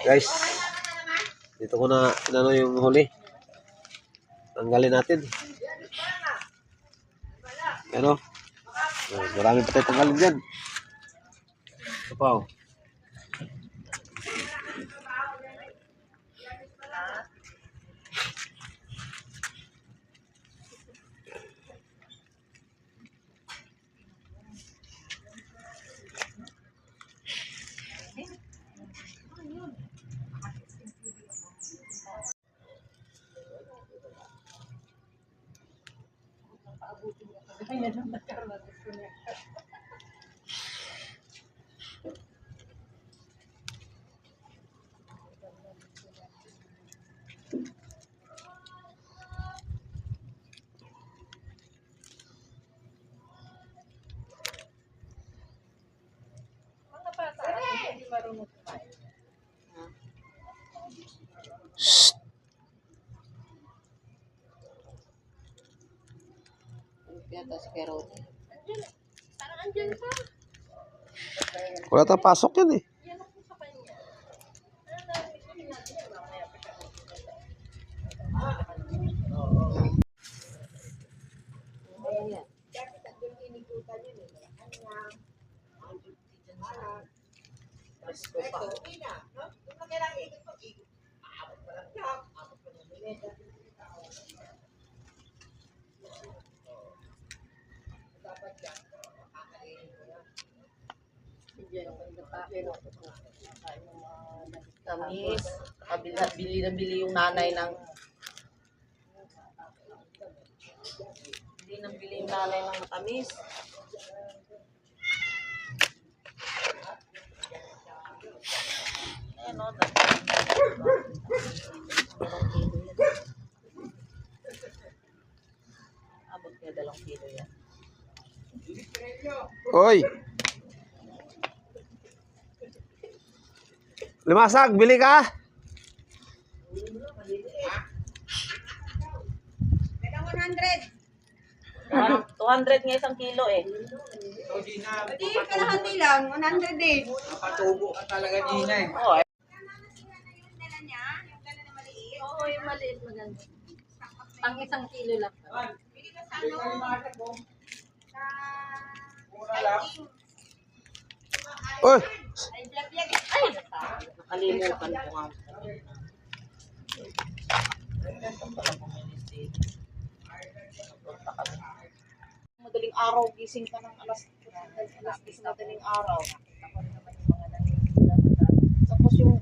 Guys, dito ko na inano yung huli. Tanggalin natin. Ano? Marami pa tayo tanggalin dyan. Ito pa oh. Shhh. Wala tayong pasok yan eh. Tamis. Bili na bili yung nanay ng matamis. Ayan o. Abot niya 2 kilo yan. Oy! Limasag, bili ka? Megang 100. 200 nga 1 kilo eh. Hindi, kalahati lang. 100 eh. Napatubo ka talaga, Gina eh. Oo eh. Yung dala niya, yung dala na maliit. Oo, yung maliit maganda. Pang 1 kilo lang. Bili ka sa ano? Sa... Mura lang. Oy! Ay, blag-blag. Ay, nakalimutan ko nga. Madaling araw, gising ka ng alas 10 madaling araw. Tapos yung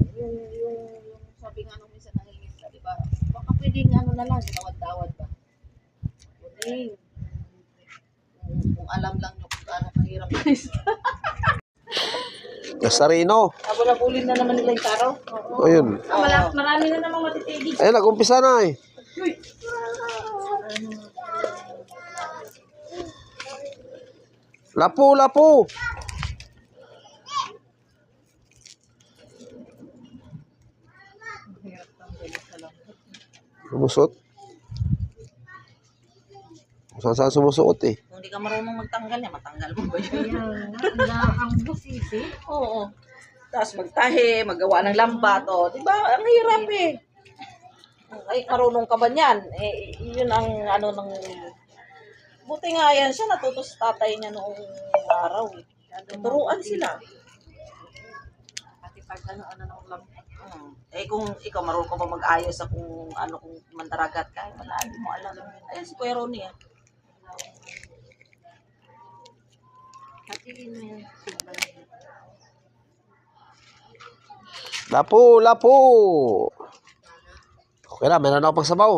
sabi nga nung minsan nangingis ka, di ba? Baka pwedeng ano na lang, tawad-tawad ba? Pwedeng. Kung alam lang nyo kung ano kahirap na isda. Kasarino. Abulabulin na naman nila yung taro. O yun. Marami na namang matitigil. Ayun, nag-umpisa na eh. Lapo, lapo. Sumusot. Kung saan sumusuot eh. Kung hindi ka marunong magtanggal, matanggal mo ba yun? Ang busisi. Oo. Tapos magtahi, magawa ng lambat, o. Diba? Ang hirap eh. Ay, marunong ka ba niyan? Eh, yun ang ano ng... Buti nga yan siya, natuto sa tatay niya noong araw eh. Turuan sila. Pati pag ano ng lambat. Eh kung ikaw marunong ka ba mag-ayos sa kung ano kung mandaragat ka, wala, hindi mo alam. Ayun si Kuya Ronnie ah. Hatiin mo yan. Lapo, lapo. Okay na, meron ako pagsabaw.